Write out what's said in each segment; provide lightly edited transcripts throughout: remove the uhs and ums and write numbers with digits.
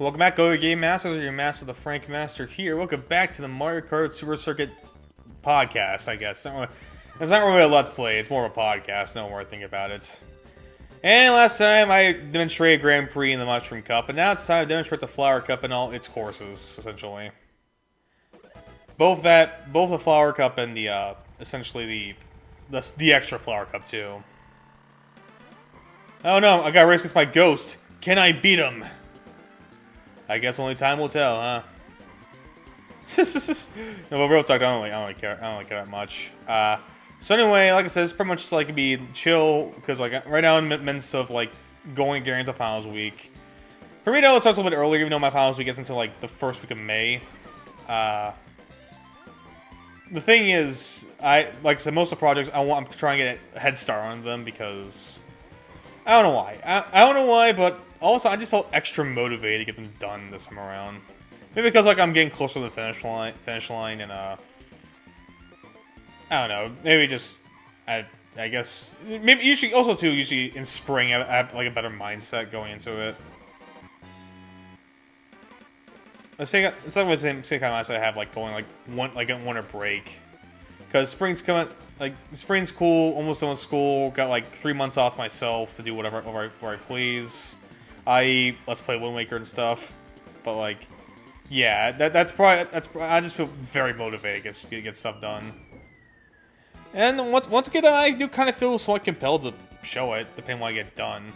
Welcome back, Go Game Masters, or your master, the Frank Master here. Welcome back to the Mario Kart Super Circuit Podcast, I guess. It's not really a Let's Play, it's more of a podcast, no more think about it. And last time I demonstrated Grand Prix in the Mushroom Cup, and now it's time to demonstrate the Flower Cup and all its courses, essentially. Both the Flower Cup and the, essentially the extra Flower Cup, too. Oh no, I got raced against my ghost. Can I beat him? I guess only time will tell, huh? No, but real talk, I don't really care that much. So anyway, like I said, it's pretty much just like be chill because like right now I'm in the midst of like going into finals week. For me, though, it starts a little bit earlier, even though my finals week isn't until like the first week of May. The thing is, like I said, most of the projects I'm trying to get a head start on them because I don't know why. I don't know why, but also I just felt extra motivated to get them done this time around. Maybe because like I'm getting closer to the finish line, and I don't know. Maybe just I guess maybe usually in spring I have like a better mindset going into it. It's not the same kind of mindset I have like going like a winter break, because spring's coming. Like, spring's cool, almost done with school, got like 3 months off to myself to do whatever I please. I.e., let's play Wind Waker and stuff. But like, yeah, that's probably, I just feel very motivated to get stuff done. And once again, I do kind of feel somewhat compelled to show it, depending on what I get done.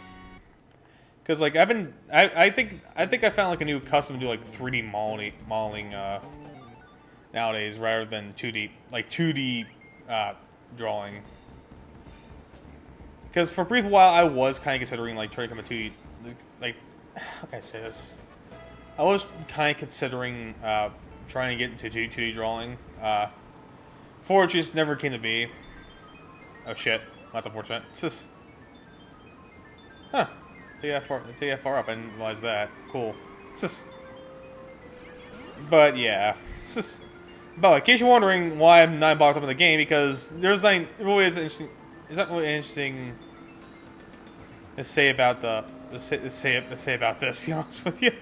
Because like, I think I found like a new custom to do like 3D modeling nowadays, rather than 2D drawing. Because for a brief while I was kind of considering like trying to become a 2D, like, how can I say this? I was kind of considering trying to get into 2D drawing. Fortunately, just never came to be. Oh shit, that's unfortunate. It's just, huh? Take that far up. I didn't realize that. Cool. It's just, but yeah, it's just. But in case you're wondering why I'm not boxed up in the game, because there's like it really is interesting. Is that really interesting to say about to say about this? To be honest with you,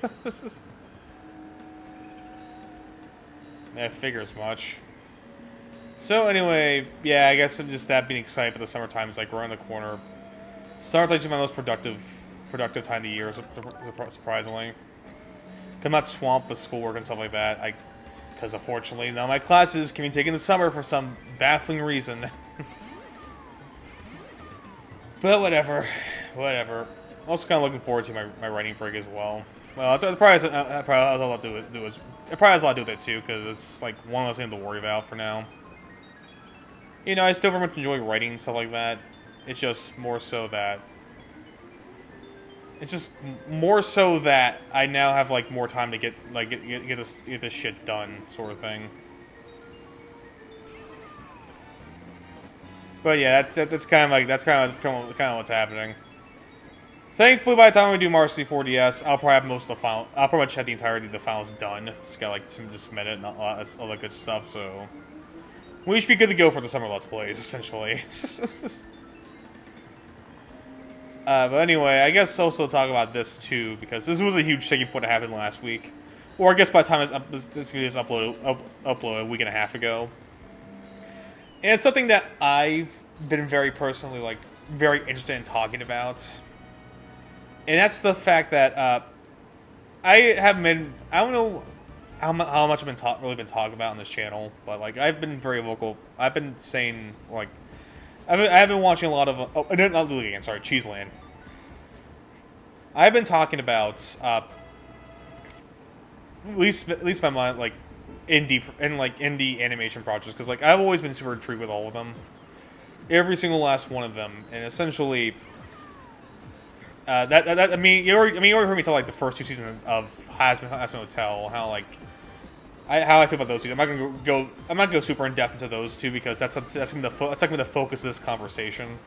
I figure as much. So anyway, yeah, I guess I'm just being excited for the summertime is like around the corner. Summertime's my most productive time of the year, surprisingly. 'Cause I'm not swamped with schoolwork and stuff like that. Because unfortunately, none of my classes can be taken in the summer for some baffling reason. But whatever. I'm also kind of looking forward to my writing break as well. Well, it probably has a lot to do with it too, because it's like one less thing to worry about for now. You know, I still very much enjoy writing and stuff like that. It's just more so that I now have like more time to get this shit done, sort of thing. But yeah, that's kind of what's happening. Thankfully, by the time we do Mario 64 DS, I'll probably have most of the final. I'll pretty much have the entirety of the finals done. Just got like some just submit it and all that good stuff. So we should be good to go for the summer Let's Plays, essentially. But anyway, I guess also talk about this too, because this was a huge shaking point that happened last week. Or I guess by the time this video is uploaded a week and a half ago. And it's something that I've been very personally, very interested in talking about. And that's the fact that, I don't know how much I've been talking about on this channel, but, I've been very vocal. I've been saying, I've been watching a lot of, not Lulu again, sorry, Cheeseland. I've been talking about, at least my mind, indie animation projects, because, I've always been super intrigued with all of them. Every single last one of them, and essentially, I mean, you already heard me tell, the first 2 seasons of Hazbin Hotel, how I feel about those two. I'm not gonna go super in depth into those two, because that's gonna be the focus of this conversation.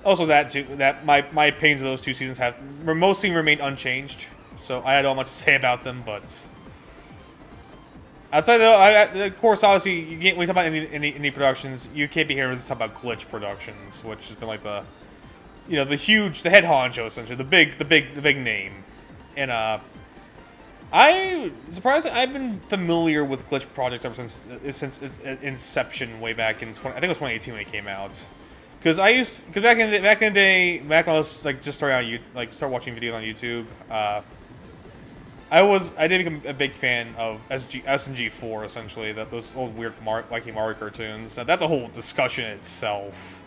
Also, that my opinions of those 2 seasons have mostly remained unchanged, so I don't have much to say about them. But outside of course, obviously, when you talk about indie productions, you can't be hearing us talk about Glitch Productions, which has been the head honcho, essentially, the big name, and I've been familiar with glitch projects ever since its inception way back in I think it was 2018 when it came out. Because back in the day, back when I was like just starting out start watching videos on YouTube, I did become a big fan of SNG4 essentially, those old weird wacky Mario cartoons. Now, that's a whole discussion in itself.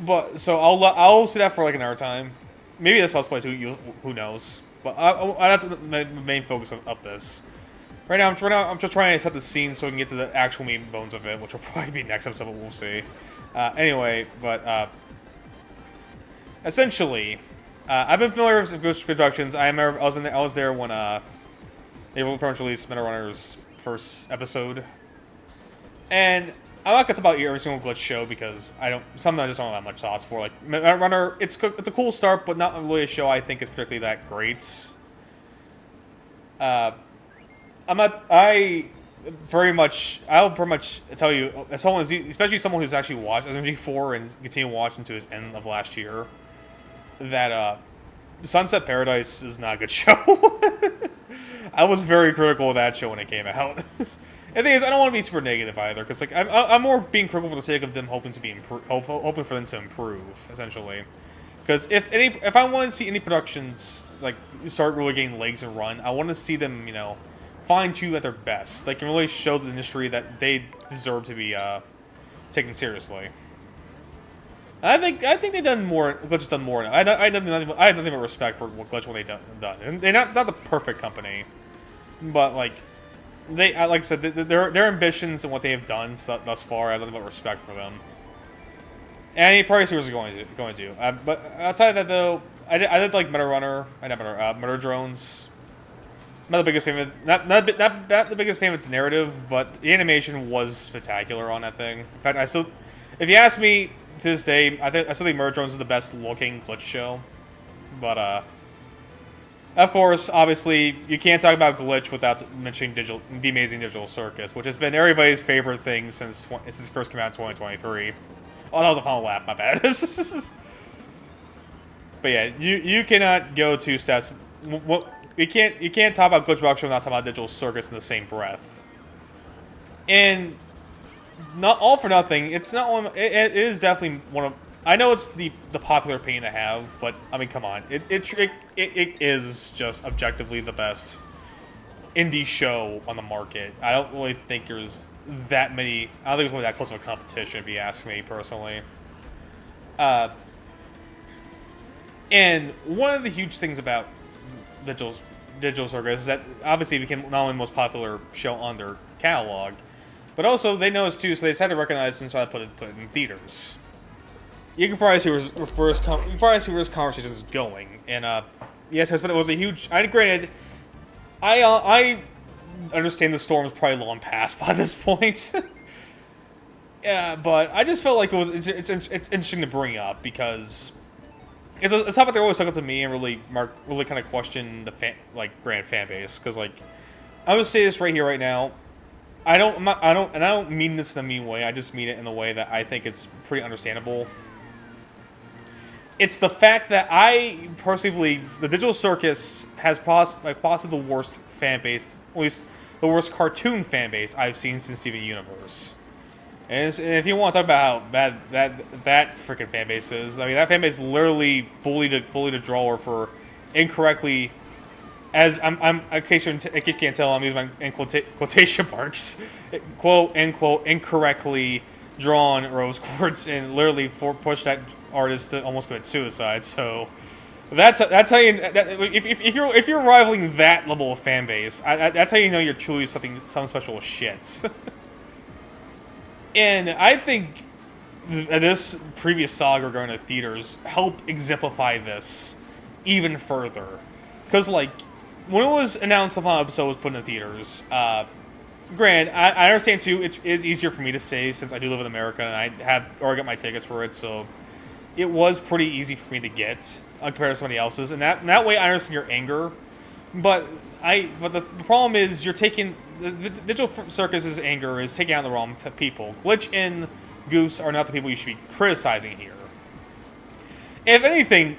But so I'll see that for like another time. Maybe this Let's Play too. Who knows? But that's the main focus of this. Right now, I'm just trying to set the scene so we can get to the actual meat and bones of it, which will probably be next episode, but we'll see. Anyway, but essentially, I've been familiar with Ghost Productions. I was there when they pretty much released Meta Runner's first episode, and I'm not gonna talk about every single glitch show because I just don't have that much thoughts for. Like Meta Runner, it's a cool start, but not really a show I think is particularly that great. I'll pretty much tell you, as someone, especially someone who's actually watched SMG4 and continued watching to his end of last year, that Sunset Paradise is not a good show. I was very critical of that show when it came out. The thing is, I don't want to be super negative either, because like I'm more being critical for the sake of them hoping for them to improve, essentially. Because if I want to see any productions like start really getting legs and run, I want to see them, fine tune at their best. They can really show the industry that they deserve to be taken seriously. I think they've done more. Glitch has done more. I have nothing but respect for what Glitch when they've done. And they're not the perfect company, but like like I said, their ambitions and what they have done thus far, I have nothing but respect for them. And you probably see what it's going to. But outside of that, though, I did like Meta Runner. Meta Drones. Not the biggest fan. Not the biggest fan of its narrative, but the animation was spectacular on that thing. In fact, if you ask me to this day, I still think Meta Drones is the best looking glitch show. But of course, obviously, you can't talk about glitch without mentioning the Amazing Digital Circus, which has been everybody's favorite thing since it first came out in 2023. Oh, that was a final lap. My bad. But yeah, you cannot go 2 steps. You can't talk about glitch box show without talking about Digital Circus in the same breath. And not all for nothing. It's not one. It is definitely one of. I know it's the popular opinion to have, but I mean, come on. It is just objectively the best indie show on the market. I don't really think there's that many. I don't think it's really that close of a competition, if you ask me personally. And one of the huge things about Digital Circus is that obviously it became not only the most popular show on their catalog, but also they noticed too, so they decided to recognize and try to put it in theaters. You can probably see where this conversation is going, and yes, but it was a huge. Granted, I understand the storm's probably long past by this point. Yeah, but I just felt like it's interesting to bring up because it's a topic that always stuck out to me and really kind of question the grand fan base, because like I'm gonna say this right here right now. I don't mean this in a mean way. I just mean it in a way that I think it's pretty understandable. It's the fact that I personally believe the Digital Circus has possibly the worst fan base, at least the worst cartoon fan base I've seen since Steven Universe. And if you want to talk about how bad that freaking fan base is, I mean, that fan base literally bullied a drawer for incorrectly, as in case you can't tell, I'm using my quotation marks, quote unquote, incorrectly drawn rose quartz and literally pushed that artist to almost commit suicide. So that's how you if you're rivaling that level of fan base, that's how you know you're truly some special shit. And I think this previous saga going to theaters helped exemplify this even further, because like when it was announced the final episode was put in the theaters, granted, I understand too, it is easier for me to say since I do live in America and I have already got my tickets for it, so it was pretty easy for me to get compared to somebody else's, and that way I understand your anger. But the problem is you're taking the Digital Circus's anger is taking out the wrong people. Glitch and Goose are not the people you should be criticizing here. If anything,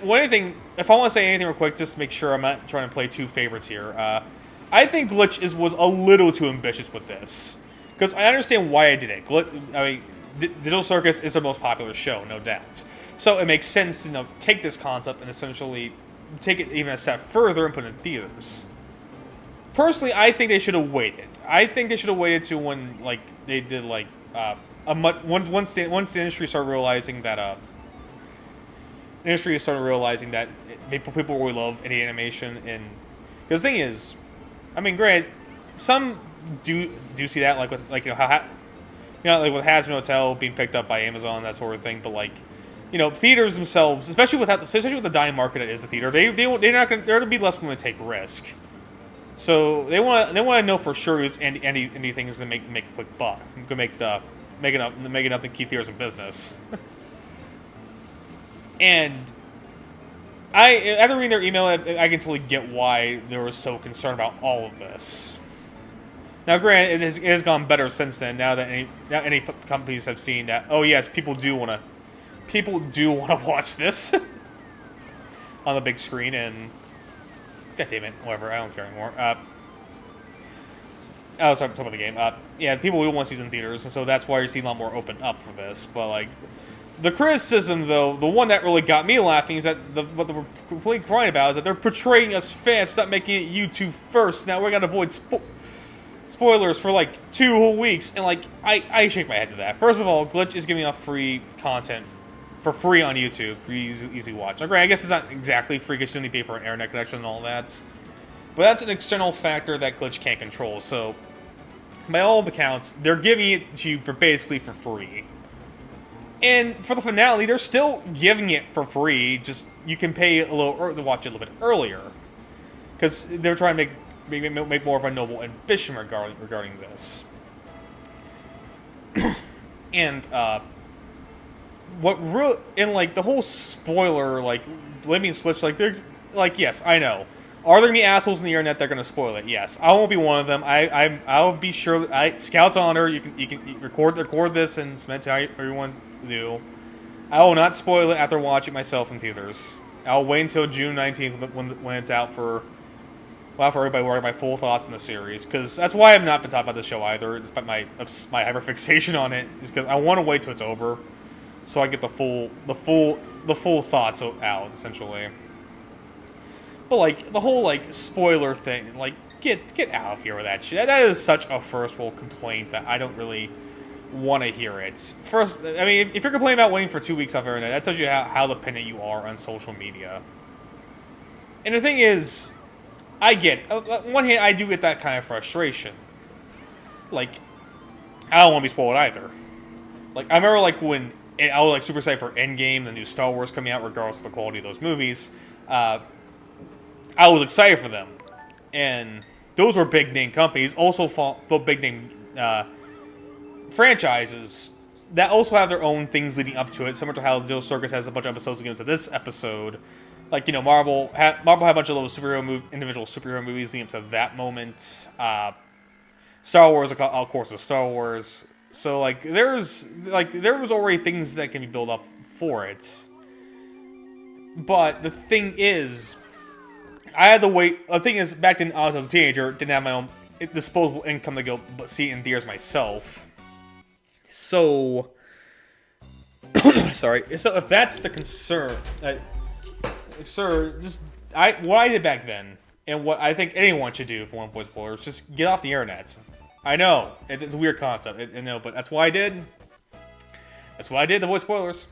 one thing, if I want to say anything real quick, just to make sure I'm not trying to play two favorites here. I think Glitch was a little too ambitious with this, because I understand why I did it. Digital Circus is their most popular show, no doubt. So it makes sense to take this concept and essentially take it even a step further and put it in theaters. Personally, I think they should have waited. I think they should have waited to when they did once the industry started realizing that people really love indie animation, and because the thing is, I mean, granted, some do see that like with with Hazbin Hotel being picked up by Amazon, that sort of thing, but theaters themselves, especially with the dying market that is the theater, they're gonna be less willing to take risk. So they want to know for sure who's anything is gonna make a quick buck, gonna make enough to keep theaters in business. And after reading their email, I can totally get why they were so concerned about all of this. Now, granted, it has gone better since then. Now that any companies have seen that, oh yes, people do want to watch this on the big screen, and god damn it, whatever, I don't care anymore. I was talking about the game. Yeah, people will want to see these in theaters, and so that's why you're seeing a lot more open up for this. But the criticism, though, the one that really got me laughing is that what they're completely crying about is that they're portraying us fans, not making it YouTube first. Now we're gonna avoid spoilers for 2 whole weeks, and I shake my head to that. First of all, Glitch is giving out free content for free on YouTube for easy watch. Now, granted, I guess it's not exactly free because you need to pay for an internet connection and all that, but that's an external factor that Glitch can't control. So, by all accounts, they're giving it to you basically for free. And for the finale, they're still giving it for free. Just you can pay a little to watch it a little bit earlier, because they're trying to make more of a noble ambition regarding this. And what real and the whole spoiler blaming Switch there's yes, I know. Are there gonna be assholes in the internet that are gonna spoil it? Yes, I won't be one of them. I'll be sure. Scout's honor. You can record this and submit to everyone do. I will not spoil it after watching myself in theaters. I'll wait until June 19th when it's out for everybody where my full thoughts on the series, because that's why I've not been talking about the show either. Despite my hyperfixation on it, is because I want to wait till it's over, so I get the full thoughts out essentially. But the whole spoiler thing, get out of here with that shit. That is such a first world complaint that I don't really want to hear it. First, I mean, if you're complaining about waiting for 2 weeks off internet, that tells you how dependent you are on social media. And the thing is, I get it. On one hand, I do get that kind of frustration. I don't want to be spoiled either. I remember when I was super excited for Endgame, the new Star Wars coming out, regardless of the quality of those movies. I was excited for them, and those were big name companies, also both big name franchises that also have their own things leading up to it. Similar to how Digital Circus has a bunch of episodes leading into this episode. Marvel had a bunch of little individual superhero movies leading up to that moment. Star Wars, of course, is Star Wars. So there was already things that can be built up for it. But the thing is, I had to wait. The thing is, back then I was a teenager, didn't have my own disposable income to go see it in theaters myself. So, sorry. So if that's the concern, sir, what I did back then, and what I think anyone should do if one avoid spoilers, just get off the internet. I know it's a weird concept, I know, but that's what I did. That's what I did to avoid spoilers.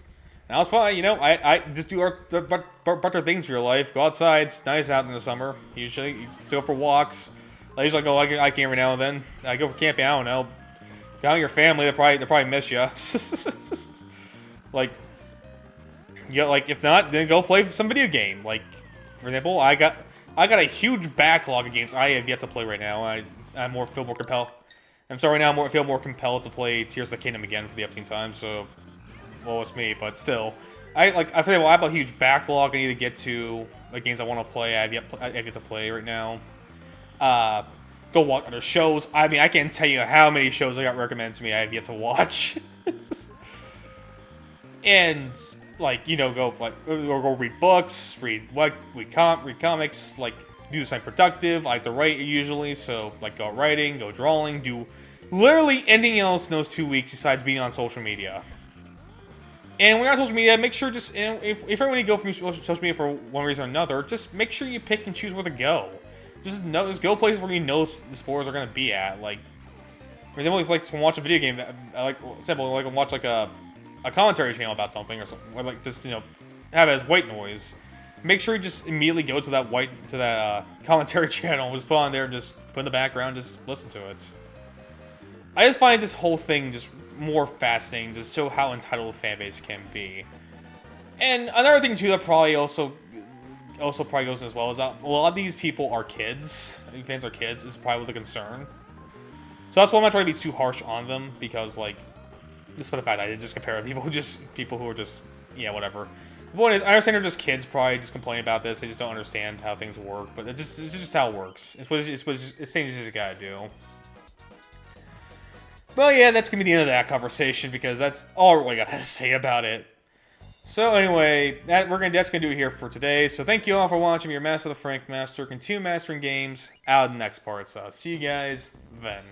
And I was fine, I just do other things for your life. Go outside, it's nice out in the summer. Usually, you just go for walks. I usually go hiking every now and then. I go for camping, I don't know. Go out with your family, they'll probably miss you. If not, then go play some video game. For example, I got a huge backlog of games I have yet to play right now. I feel more compelled. I'm sorry now, I feel more compelled to play Tears of the Kingdom again for the 18th time, so... Well, it's me, but still. I have a huge backlog I need to get to. Games I want to play, I have yet to play right now. Go watch other shows. I mean, I can't tell you how many shows I got recommended to me I have yet to watch. And like, you know, go like or go read books, read comics, like do something productive. I like to write usually, so like go writing, go drawing, do literally anything else in those 2 weeks besides being on social media. And when you're on social media, make sure just, if you're going to go from social media for one reason or another, just make sure you pick and choose where to go. Just go places where you know the spoilers are going to be at. Like, for example, if you like to watch a video game, like watch like a commentary channel about something or something, or like just, you know, have it as white noise. Make sure you just immediately go to that commentary channel, just put on there, and just put in the background, just listen to it. I just find this whole thing just more fascinating, just show how entitled the fanbase can be. And another thing too that probably also probably goes in as well is that a lot of these people are kids. I think fans are kids is probably the concern. So that's why I'm not trying to be too harsh on them, because like, despite the fact that I just compare people who are just, yeah, whatever. The point is, I understand they're just kids, probably just complaining about this. They just don't understand how things work, but it's just how it works. It's things you just gotta do. Well, yeah, that's going to be the end of that conversation, because that's all I really got to say about it. So anyway, that's going to do it here for today. So thank you all for watching. Your Master the Frank Master. Continue mastering games out of the next part. So I'll see you guys then.